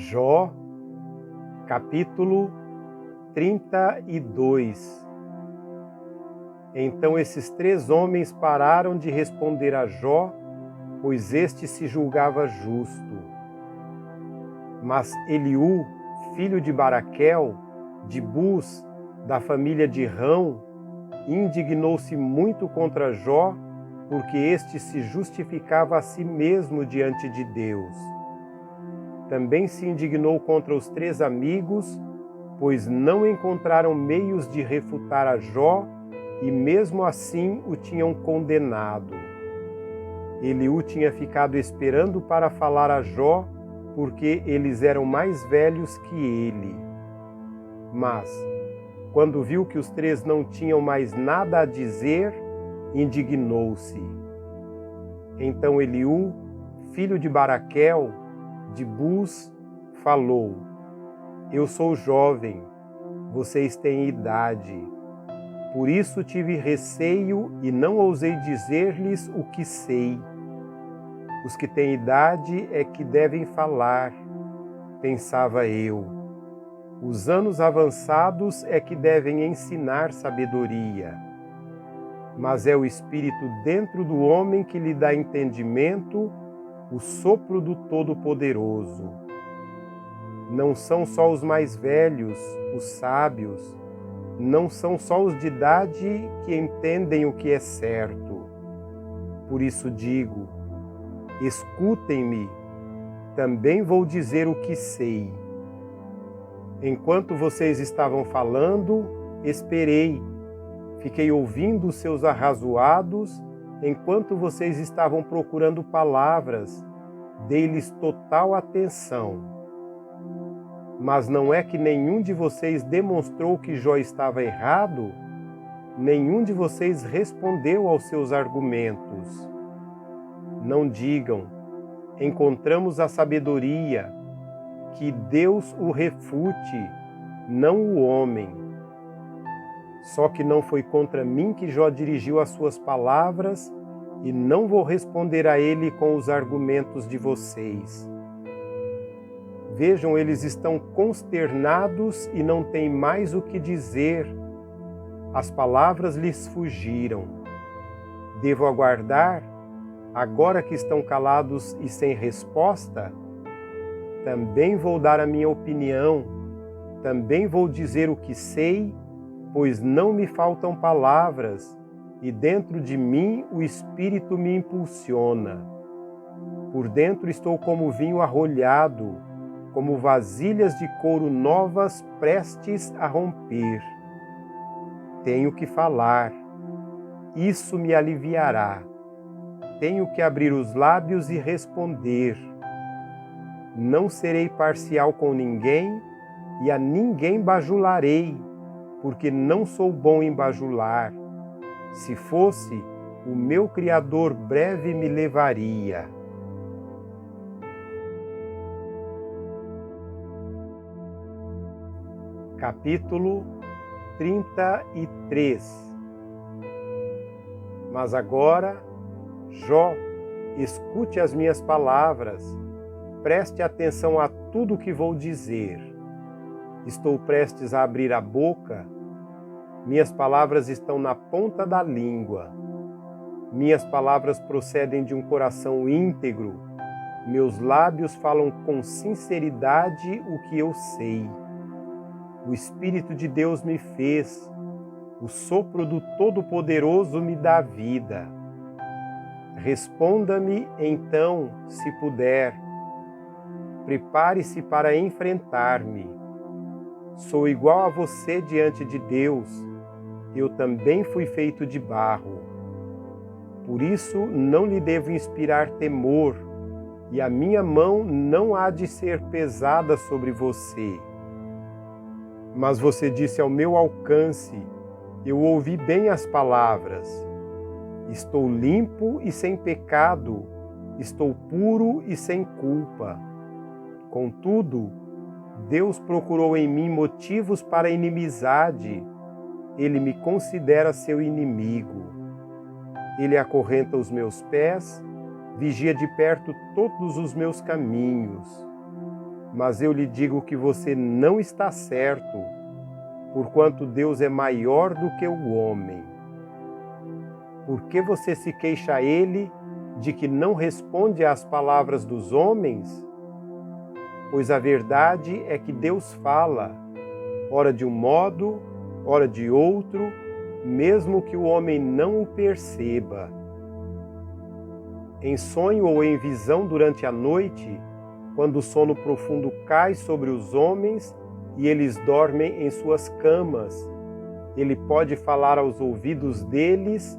Jó, capítulo 32. Então esses 3 homens pararam de responder a Jó, pois este se julgava justo. Mas Eliú, filho de Baraquel, de Bus, da família de Rão, indignou-se muito contra Jó, porque este se justificava a si mesmo diante de Deus. Também se indignou contra os 3 amigos, pois não encontraram meios de refutar a Jó e mesmo assim o tinham condenado. Eliú tinha ficado esperando para falar a Jó, porque eles eram mais velhos que ele. Mas, quando viu que os 3 não tinham mais nada a dizer, indignou-se. Então Eliú, filho de Baraquel, de Bus, falou: Eu sou jovem, vocês têm idade. Por isso tive receio e não ousei dizer-lhes o que sei. Os que têm idade é que devem falar, pensava eu. Os anos avançados é que devem ensinar sabedoria. Mas é o Espírito dentro do homem que lhe dá entendimento, o sopro do Todo-Poderoso. Não são só os mais velhos, os sábios, não são só os de idade que entendem o que é certo. Por isso digo, escutem-me, também vou dizer o que sei. Enquanto vocês estavam falando, esperei, fiquei ouvindo os seus arrazoados, enquanto vocês estavam procurando palavras, dei-lhes total atenção. Mas não é que nenhum de vocês demonstrou que Jó estava errado? Nenhum de vocês respondeu aos seus argumentos. Não digam, encontramos a sabedoria, que Deus o refute, não o homem. Só que não foi contra mim que Jó dirigiu as suas palavras, e não vou responder a ele com os argumentos de vocês. Vejam, eles estão consternados e não têm mais o que dizer. As palavras lhes fugiram. Devo aguardar, agora que estão calados e sem resposta? Também vou dar a minha opinião, também vou dizer o que sei, pois não me faltam palavras, e dentro de mim o Espírito me impulsiona. Por dentro estou como vinho arrolhado, como vasilhas de couro novas prestes a romper. Tenho que falar, isso me aliviará. Tenho que abrir os lábios e responder. Não serei parcial com ninguém e a ninguém bajularei, porque não sou bom em bajular. Se fosse, o meu Criador breve me levaria. Capítulo 33. Mas agora, Jó, escute as minhas palavras, preste atenção a tudo o que vou dizer. Estou prestes a abrir a boca, minhas palavras estão na ponta da língua. Minhas palavras procedem de um coração íntegro, meus lábios falam com sinceridade o que eu sei. O Espírito de Deus me fez, o sopro do Todo-Poderoso me dá vida. Responda-me então, se puder. Prepare-se para enfrentar-me. Sou igual a você diante de Deus. Eu também fui feito de barro. Por isso não lhe devo inspirar temor, e a minha mão não há de ser pesada sobre você. Mas você disse ao meu alcance, eu ouvi bem as palavras. Estou limpo e sem pecado, estou puro e sem culpa. Contudo, Deus procurou em mim motivos para a inimizade. Ele me considera seu inimigo. Ele acorrenta os meus pés, vigia de perto todos os meus caminhos. Mas eu lhe digo que você não está certo, porquanto Deus é maior do que o homem. Por que você se queixa a ele de que não responde às palavras dos homens? Pois a verdade é que Deus fala, ora de um modo, ora de outro, mesmo que o homem não o perceba. Em sonho ou em visão durante a noite, quando o sono profundo cai sobre os homens e eles dormem em suas camas, ele pode falar aos ouvidos deles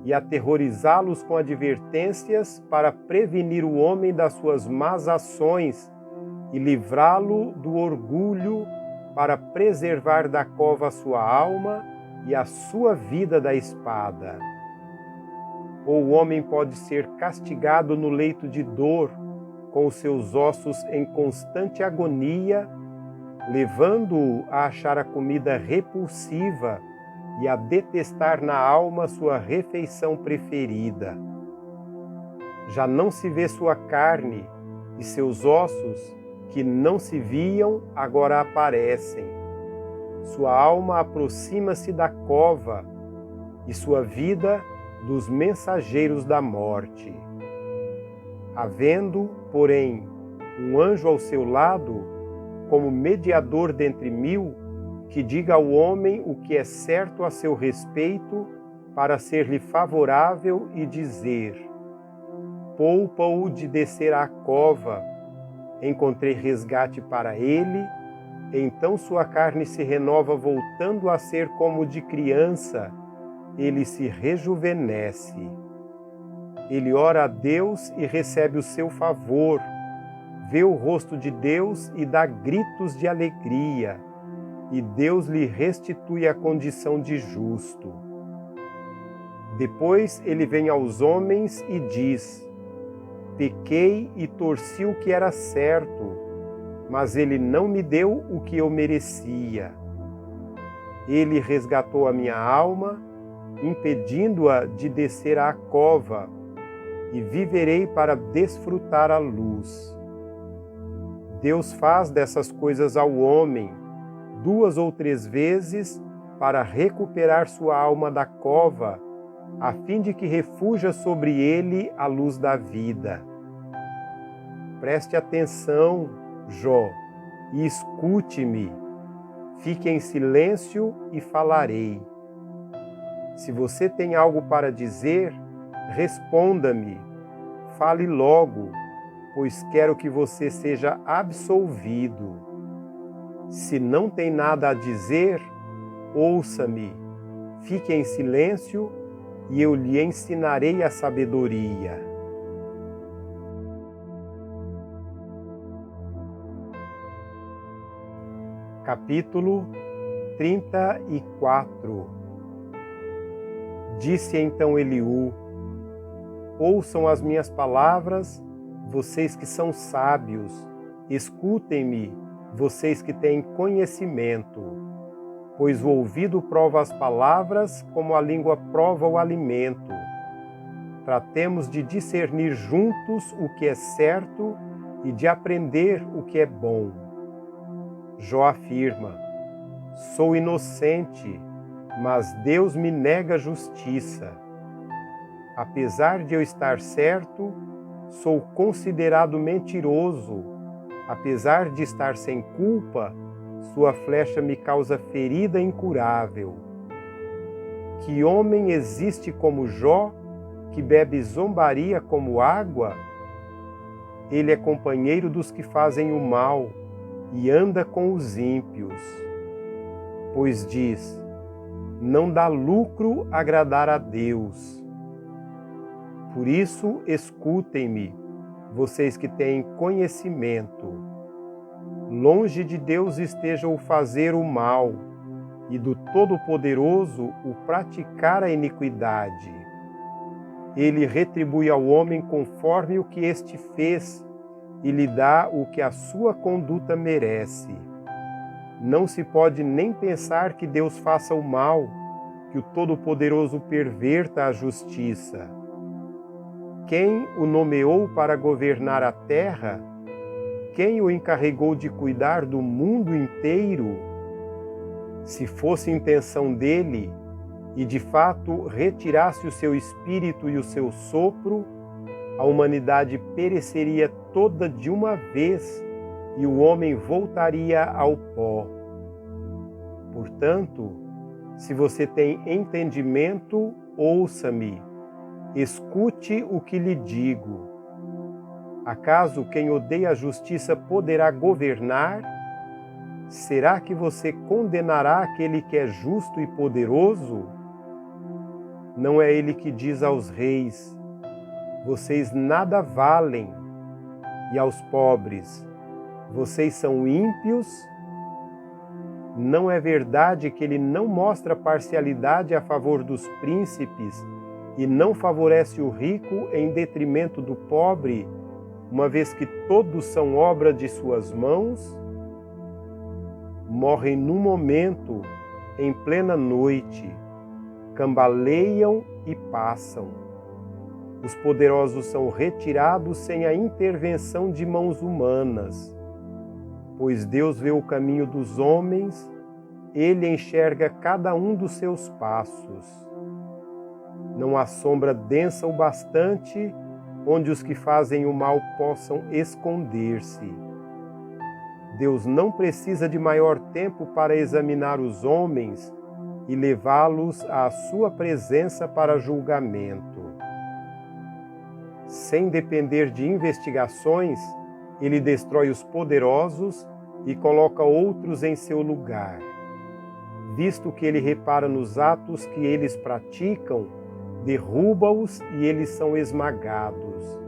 e aterrorizá-los com advertências para prevenir o homem das suas más ações e livrá-lo do orgulho, para preservar da cova a sua alma e a sua vida da espada. Ou o homem pode ser castigado no leito de dor, com os seus ossos em constante agonia, levando-o a achar a comida repulsiva e a detestar na alma sua refeição preferida. Já não se vê sua carne, e seus ossos, que não se viam, agora aparecem. Sua alma aproxima-se da cova, e sua vida dos mensageiros da morte. Havendo, porém, um anjo ao seu lado, como mediador dentre mil, que diga ao homem o que é certo a seu respeito, para ser-lhe favorável e dizer: poupa-o de descer à cova, encontrei resgate para ele, então sua carne se renova voltando a ser como de criança, ele se rejuvenesce. Ele ora a Deus e recebe o seu favor, vê o rosto de Deus e dá gritos de alegria, e Deus lhe restitui a condição de justo. Depois ele vem aos homens e diz: pequei e torci o que era certo, mas ele não me deu o que eu merecia. Ele resgatou a minha alma, impedindo-a de descer à cova, e viverei para desfrutar a luz. Deus faz dessas coisas ao homem, 2 ou 3 vezes, para recuperar sua alma da cova, a fim de que refuja sobre ele a luz da vida. Preste atenção, Jó, e escute-me. Fique em silêncio e falarei. Se você tem algo para dizer, responda-me. Fale logo, pois quero que você seja absolvido. Se não tem nada a dizer, ouça-me. Fique em silêncio e eu lhe ensinarei a sabedoria. Capítulo 34. Disse então Eliú: ouçam as minhas palavras, vocês que são sábios, escutem-me, vocês que têm conhecimento, pois o ouvido prova as palavras como a língua prova o alimento. Tratemos de discernir juntos o que é certo e de aprender o que é bom. Jó afirma: sou inocente, mas Deus me nega justiça. Apesar de eu estar certo, sou considerado mentiroso. Apesar de estar sem culpa, sua flecha me causa ferida incurável. Que homem existe como Jó, que bebe zombaria como água? Ele é companheiro dos que fazem o mal e anda com os ímpios. Pois diz: não dá lucro agradar a Deus. Por isso, escutem-me, vocês que têm conhecimento. Longe de Deus esteja o fazer o mal, e do Todo-Poderoso o praticar a iniquidade. Ele retribui ao homem conforme o que este fez, e lhe dá o que a sua conduta merece. Não se pode nem pensar que Deus faça o mal, que o Todo-Poderoso perverta a justiça. Quem o nomeou para governar a terra? quem o encarregou de cuidar do mundo inteiro? Se fosse intenção dele, e de fato retirasse o seu espírito e o seu sopro, a humanidade pereceria toda de uma vez e o homem voltaria ao pó. Portanto, se você tem entendimento, ouça-me, escute o que lhe digo. Acaso quem odeia a justiça poderá governar? Será que você condenará aquele que é justo e poderoso? Não é ele que diz aos reis: vocês nada valem, e aos pobres: vocês são ímpios? Não é verdade que ele não mostra parcialidade a favor dos príncipes e não favorece o rico em detrimento do pobre, uma vez que todos são obra de suas mãos? Morrem num momento, em plena noite, cambaleiam e passam. Os poderosos são retirados sem a intervenção de mãos humanas, pois Deus vê o caminho dos homens, Ele enxerga cada um dos seus passos. Não há sombra densa o bastante onde os que fazem o mal possam esconder-se. Deus não precisa de maior tempo para examinar os homens e levá-los à sua presença para julgamento. Sem depender de investigações, Ele destrói os poderosos e coloca outros em seu lugar. Visto que Ele repara nos atos que eles praticam, derruba-os e eles são esmagados.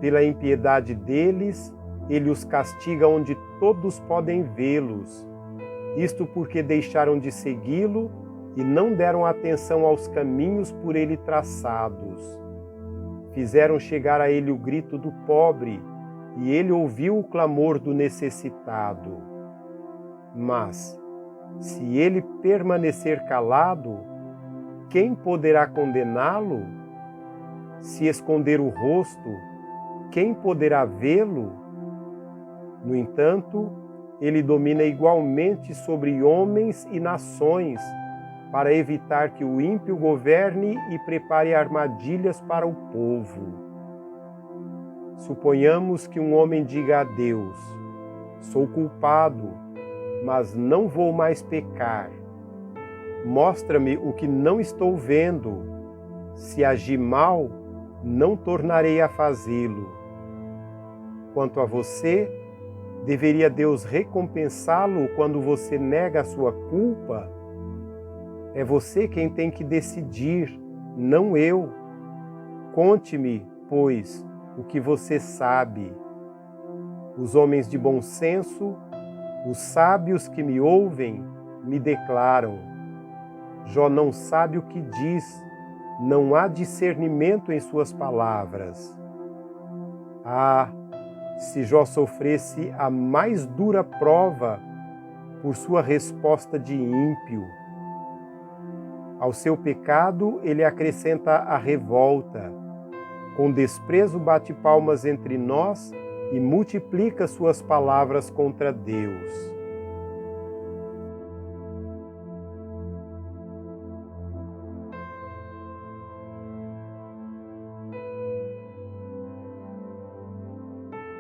Pela impiedade deles, Ele os castiga onde todos podem vê-los. Isto porque deixaram de segui-lo e não deram atenção aos caminhos por ele traçados. Fizeram chegar a ele o grito do pobre, e ele ouviu o clamor do necessitado. Mas, se ele permanecer calado, quem poderá condená-lo? Se esconder o rosto, quem poderá vê-lo? No entanto, ele domina igualmente sobre homens e nações, para evitar que o ímpio governe e prepare armadilhas para o povo. Suponhamos que um homem diga a Deus: sou culpado, mas não vou mais pecar. Mostra-me o que não estou vendo. Se agir mal, não tornarei a fazê-lo. Quanto a você, deveria Deus recompensá-lo quando você nega a sua culpa? É você quem tem que decidir, não eu. Conte-me, pois, o que você sabe. Os homens de bom senso, os sábios que me ouvem, me declaram: Jó não sabe o que diz, não há discernimento em suas palavras. Ah, se Jó sofresse a mais dura prova por sua resposta de ímpio! Ao seu pecado ele acrescenta a revolta. Com desprezo bate palmas entre nós e multiplica suas palavras contra Deus.